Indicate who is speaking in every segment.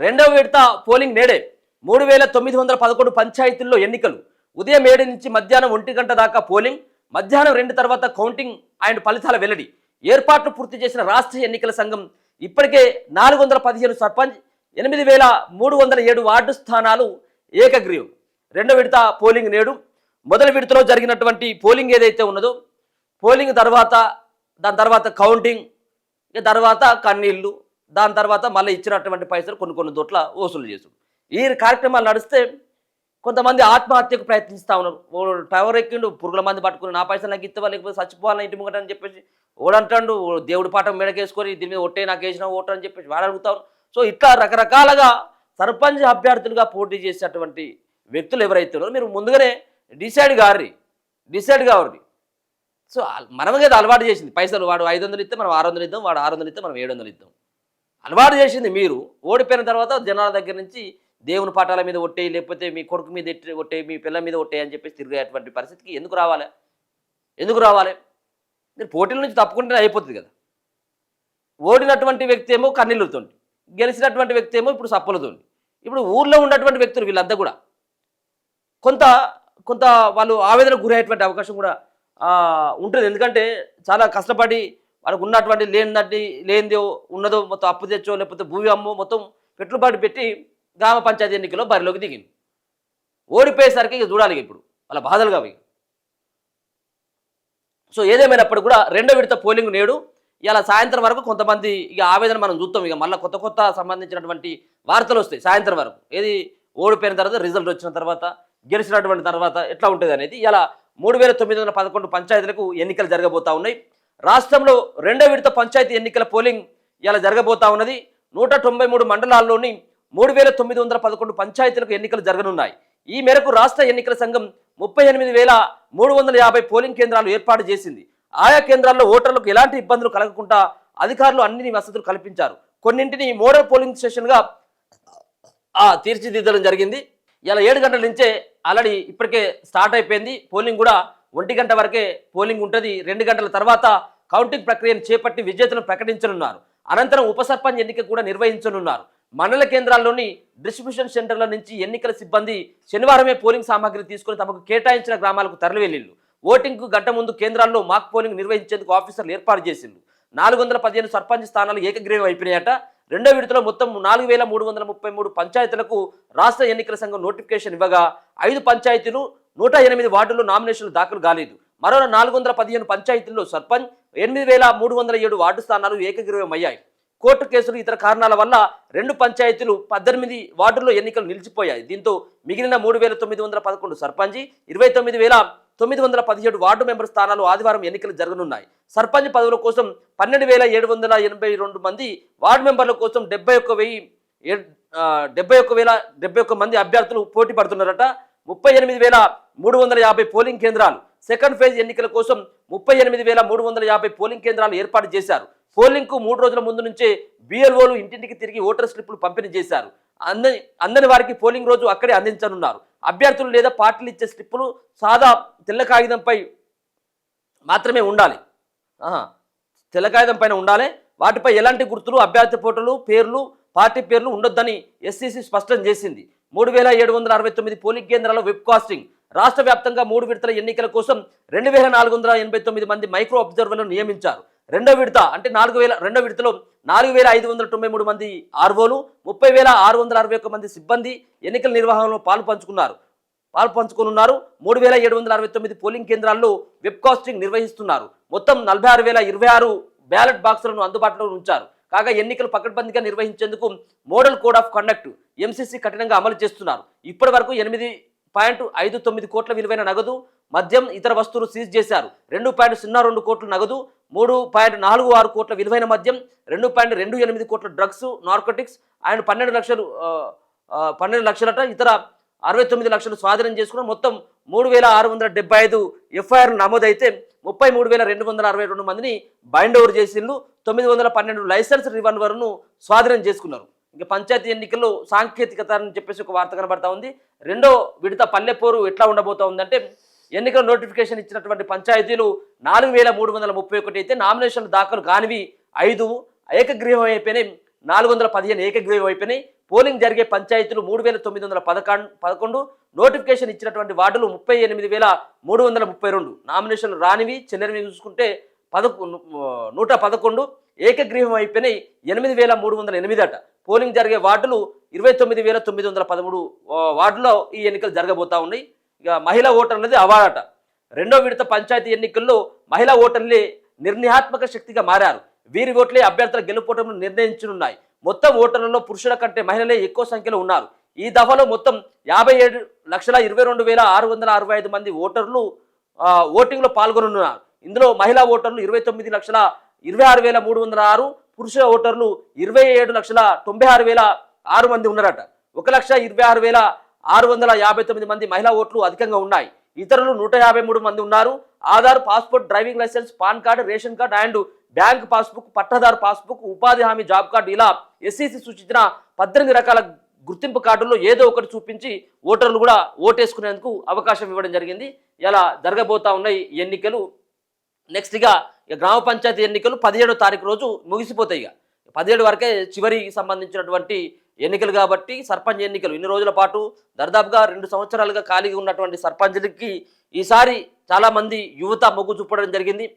Speaker 1: రెండవ విడత పోలింగ్ నేడే 3911 పంచాయతీల్లో ఎన్నికలు. ఉదయం 7 నుంచి మధ్యాహ్నం 1 గంట దాకా పోలింగ్. మధ్యాహ్నం 2 తర్వాత కౌంటింగ్ అండ్ ఫలితాల వెల్లడి. ఏర్పాట్లు పూర్తి చేసిన రాష్ట్ర ఎన్నికల సంఘం ఇప్పటికే 415 సర్పంచ్, 8307 వార్డు స్థానాలు ఏకగ్రీవం. రెండవ విడత పోలింగ్ నేడు. మొదటి విడతలో జరిగినటువంటి పోలింగ్ ఏదైతే ఉన్నదో, పోలింగ్ తర్వాత దాని తర్వాత కౌంటింగ్, తర్వాత కన్నీళ్ళు, దాని తర్వాత మళ్ళీ ఇచ్చినటువంటి పైసలు కొన్ని దొట్ల వసూలు చేసుడు. ఈ కార్యక్రమాలు నడిస్తే కొంతమంది ఆత్మహత్యకు ప్రయత్నిస్తూ ఉన్నారు. టవర్ ఎక్కిండు, పురుగుల మంది పట్టుకుని నా పైసలు నాకు ఇస్తావా, లేకపోతే చచ్చిపోవాలని ఇంటి ముంగట అని చెప్పేసి ఓడంటాడు. దేవుడి పాఠం మెడకేసుకొని దీని మీద ఒట్టే నాకు వేసిన ఓటు అని చెప్పేసి వాడు అడుగుతారు. సో ఇట్లా రకరకాలుగా సర్పంచ్ అభ్యర్థులుగా పోటీ చేసేటువంటి వ్యక్తులు ఎవరైతే ఉన్నారో మీరు ముందుగానే డిసైడ్ కావాలి. సో మనమే కదా అలవాటు చేసింది. పైసలు వాడు 500 ఇస్తే మనం 600 ఇద్దాం, వాడు 600 ఇస్తే మనం 700 ఇద్దాం. అలవాటు చేసింది మీరు. ఓడిపోయిన తర్వాత జనాల దగ్గర నుంచి దేవుని పాఠాల మీద ఒట్టేయి, లేకపోతే మీ కొడుకు మీద ఒట్టేయి, మీ పిల్లల మీద ఒట్టేయి అని చెప్పేసి తిరిగేటువంటి పరిస్థితికి ఎందుకు రావాలి? మీరు పోటీల నుంచి తప్పుకుంటే అయిపోతుంది కదా. ఓడినటువంటి వ్యక్తి ఏమో కన్నీళ్ళతోండి, గెలిచినటువంటి వ్యక్తి ఏమో ఇప్పుడు సప్పలతోండి. ఇప్పుడు ఊర్లో ఉన్నటువంటి వ్యక్తులు వీళ్ళంతా కూడా కొంత వాళ్ళు ఆవేదనకు గురయ్యేటువంటి అవకాశం కూడా ఉంటుంది. ఎందుకంటే చాలా కష్టపడి వాళ్ళకు ఉన్నటువంటి లేనిదో ఉన్నదో మొత్తం అప్పు తెచ్చో, లేకపోతే భూమి అమ్మో మొత్తం పెట్టుబడి పెట్టి గ్రామ పంచాయతీ ఎన్నికల్లో బరిలోకి దిగింది. ఓడిపోయేసరికి ఇక చూడాలి ఇప్పుడు వాళ్ళ బాధలు కావు. సో ఏదేమైనప్పుడు కూడా రెండో విడత పోలింగ్ నేడు. ఇలా సాయంత్రం వరకు కొంతమంది ఇక ఆవేదన మనం చూస్తాం. ఇక మళ్ళీ కొత్త సంబంధించినటువంటి వార్తలు వస్తాయి సాయంత్రం వరకు. ఏది ఓడిపోయిన తర్వాత, రిజల్ట్ వచ్చిన తర్వాత, గెలిచినటువంటి తర్వాత ఎట్లా ఉంటుంది అనేది. ఇలా 3911 పంచాయతీలకు ఎన్నికలు జరగబోతా ఉన్నాయి. రాష్ట్రంలో రెండో విడత పంచాయతీ ఎన్నికల పోలింగ్ ఇలా జరగబోతా ఉన్నది. 193 మండలాల్లోని 3911 పంచాయతీలకు ఎన్నికలు జరగనున్నాయి. ఈ మేరకు రాష్ట్ర ఎన్నికల సంఘం 38,350 పోలింగ్ కేంద్రాలు ఏర్పాటు చేసింది. ఆయా కేంద్రాల్లో ఓటర్లకు ఎలాంటి ఇబ్బందులు కలగకుండా అధికారులు అన్ని వసతులు కల్పించారు. కొన్నింటిని మోడల్ పోలింగ్ స్టేషన్గా తీర్చిదిద్దడం జరిగింది. ఇలా 7 గంటల నుంచే ఆల్రెడీ ఇప్పటికే స్టార్ట్ అయిపోయింది. పోలింగ్ కూడా 1 గంట వరకే పోలింగ్ ఉంటుంది. 2 గంటల తర్వాత కౌంటింగ్ ప్రక్రియను చేపట్టి విజేతలను ప్రకటించనున్నారు. అనంతరం ఉప సర్పంచ్ ఎన్నిక కూడా నిర్వహించనున్నారు. మండల కేంద్రాల్లోని డిస్ట్రిబ్యూషన్ సెంటర్ల నుంచి ఎన్నికల సిబ్బంది శనివారమే పోలింగ్ సామాగ్రి తీసుకుని తమకు కేటాయించిన గ్రామాలకు తరలివెళ్లిండ్రు. ఓటింగ్కు గంట ముందు కేంద్రాల్లో మాక్ పోలింగ్ నిర్వహించేందుకు ఆఫీసర్లు ఏర్పాటు చేసిండ్రు. 415 సర్పంచ్ స్థానాలు ఏకగ్రీవం అయిపోయినాయట. రెండో విడతలో మొత్తం 4333 పంచాయతీలకు రాష్ట్ర ఎన్నికల సంఘం నోటిఫికేషన్ ఇవ్వగా 5 పంచాయతీలు 108 వార్డుల్లో నామినేషన్లు దాఖలు కాలేదు. మరో 415 పంచాయతీల్లో సర్పంచ్, 8307 వార్డు స్థానాలు ఏకగ్రీవం అయ్యాయి. కోర్టు కేసులు, ఇతర కారణాల వల్ల 2 పంచాయతీలు 18 వార్డుల్లో ఎన్నికలు నిలిచిపోయాయి. దీంతో మిగిలిన 3911 సర్పంచ్, 29917 వార్డు మెంబర్ స్థానాలు ఆదివారం ఎన్నికలు జరగనున్నాయి. సర్పంచ్ పదవుల కోసం 12782 మంది, వార్డు మెంబర్ల కోసం 71,071 మంది అభ్యర్థులు పోటీ పడుతున్నారట. 38,350 పోలింగ్ కేంద్రాలు. సెకండ్ ఫేజ్ ఎన్నికల కోసం 38,350 పోలింగ్ కేంద్రాలు ఏర్పాటు చేశారు. పోలింగ్కు 3 రోజుల ముందు నుంచే బిఎల్ఓలు ఇంటింటికి తిరిగి ఓటర్ స్లిప్పులు పంపిణీ చేశారు. అందని వారికి పోలింగ్ రోజు అక్కడే అందించనున్నారు. అభ్యర్థులు లేదా పార్టీలు ఇచ్చే స్లిప్పులు సాదా తెల్ల కాగితంపై మాత్రమే ఉండాలి. తెల్ల కాగితం పైన ఉండాలి. వాటిపై ఎలాంటి గుర్తులు, అభ్యర్థి ఫోటోలు, పేర్లు, పార్టీ పేర్లు ఉండొద్దని ఎస్సీసీ స్పష్టం చేసింది. 3769 పోలింగ్ కేంద్రాల వెబ్ కాస్టింగ్. రాష్ట్ర వ్యాప్తంగా 3 విడతల ఎన్నికల కోసం 2489 మంది మైక్రో అబ్జర్వర్లను నియమించారు. రెండో విడతలో 4593 మంది ఆర్వోలు, 30,661 మంది సిబ్బంది ఎన్నికల నిర్వహణలో పాలు పంచుకోనున్నారు. 3769 పోలింగ్ కేంద్రాల్లో వెబ్ కాస్టింగ్ నిర్వహిస్తున్నారు. మొత్తం 46,026 బ్యాలెట్ బాక్సులను అందుబాటులో ఉంచారు. కాగా ఎన్నికలు పకడ్బందీగా నిర్వహించేందుకు model code of conduct MCC కఠినంగా అమలు చేస్తున్నారు. ఇప్పటి వరకు 8.59 కోట్ల విలువైన నగదు, మద్యం, ఇతర వస్తువులు సీజ్ చేశారు. 2.02 కోట్ల నగదు, 3.46 కోట్ల విలువైన మద్యం, 2.28 కోట్ల డ్రగ్స్, నార్కోటిక్స్ అండ్ 12 లక్షలట ఇతర 69 లక్షలు స్వాధీనం చేసుకున్న మొత్తం 3,675 ఎఫ్ఐఆర్ నమోదైతే 33,262 మందిని బైండ్ ఓవర్ చేసిండ్రు. 912 లైసెన్స్ రివాల్వర్ను స్వాధీనం చేసుకున్నారు. ఇంకా పంచాయతీ ఎన్నికల్లో సాంకేతికత అని చెప్పేసి ఒక వార్త కనబడతా ఉంది. రెండో విడత పల్లెపోరు ఎట్లా ఉండబోతా ఉందంటే, ఎన్నికల నోటిఫికేషన్ ఇచ్చినటువంటి పంచాయతీలు 4,331 అయితే నామినేషన్లు దాఖలు కానివి 5 ఏకగ్రీవం అయిపోయినాయి. 415 ఏకగ్రీవం అయిపోయినాయి. పోలింగ్ జరిగే పంచాయతీలు 3,911 నోటిఫికేషన్ ఇచ్చినటువంటి వార్డులు 38,332 నామినేషన్లు రానివి చెల్లనివి చూసుకుంటే 111 ఏకగ్రీవం అయిపోయినాయి 8,308 అట. పోలింగ్ జరిగే వార్డులు 29,913 వార్డులో ఈ ఎన్నికలు జరగబోతా ఉన్నాయి. ఇక మహిళా ఓటర్లది అవార్డట. రెండో విడత పంచాయతీ ఎన్నికల్లో మహిళా ఓటర్లే నిర్ణయాత్మక శక్తిగా మారారు. వీరి ఓట్లే అభ్యర్థుల గెలుపోటములను నిర్ణయించనున్నాయి. మొత్తం ఓటర్లలో పురుషుల కంటే మహిళలే ఎక్కువ సంఖ్యలో ఉన్నారు. ఈ దఫాలో మొత్తం 57,22,665 మంది ఓటర్లు ఓటింగ్లో పాల్గొనున్నారు. ఇందులో మహిళా ఓటర్లు 29,26,306, పురుష ఓటర్లు 27,96,600 మంది ఉన్నారట. 1,26,659 మంది మహిళా ఓట్లు అధికంగా ఉన్నాయి. ఇతరులు 153 మంది ఉన్నారు. Aadhaar, passport, driving licence, PAN card, ration card and bank passbook, పట్టాదారు పాస్బుక్, ఉపాధి హామీ జాబ్ కార్డు ఇలా ఎస్సీసీ సూచించిన 18 రకాల గుర్తింపు కార్డుల్లో ఏదో ఒకటి చూపించి ఓటర్లు కూడా ఓటేసుకునేందుకు అవకాశం ఇవ్వడం జరిగింది. ఇలా జరగబోతా ఉన్నాయి ఎన్నికలు. నెక్స్ట్గా గ్రామ పంచాయతీ ఎన్నికలు 17వ తారీఖు రోజు ముగిసిపోతాయి. 17 వరకే చివరికి సంబంధించినటువంటి ఎన్నికలు కాబట్టి సర్పంచ్ ఎన్నికలు ఇన్ని రోజుల పాటు దాదాపుగా 2 సంవత్సరాలుగా ఖాళీగా ఉన్నటువంటి సర్పంచ్లకి ఈసారి చాలామంది యువత మొగ్గు చూపడం జరిగింది.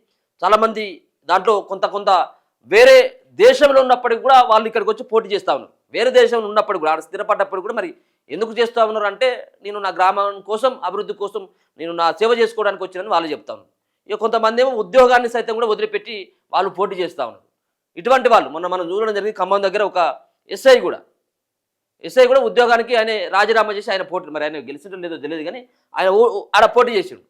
Speaker 1: చాలామంది దాంట్లో కొంత వేరే దేశంలో ఉన్నప్పటికీ కూడా వాళ్ళు ఇక్కడికి వచ్చి పోటీ చేస్తూ ఉన్నారు. వేరే దేశంలో ఉన్నప్పటికీ కూడా స్థిరపడ్డప్పుడు కూడా మరి ఎందుకు చేస్తూ ఉన్నారు అంటే నేను నా గ్రామం కోసం అభివృద్ధి కోసం నేను నా సేవ చేసుకోవడానికి వచ్చినని వాళ్ళు చెప్తా ఉన్నారు. ఇక కొంతమంది ఏమో ఉద్యోగాన్ని సైతం కూడా వదిలిపెట్టి వాళ్ళు పోటీ చేస్తూ ఉన్నారు. ఇటువంటి వాళ్ళు మనం చూడడం జరిగింది. ఖమ్మం దగ్గర ఒక ఎస్ఐ కూడా ఉద్యోగానికి ఆయన రాజీనామా చేసి ఆయన పోటీ, మరి ఆయన గెలిచడం లేదో తెలియదు కానీ ఆయన ఆడ పోటీ చేసాడు.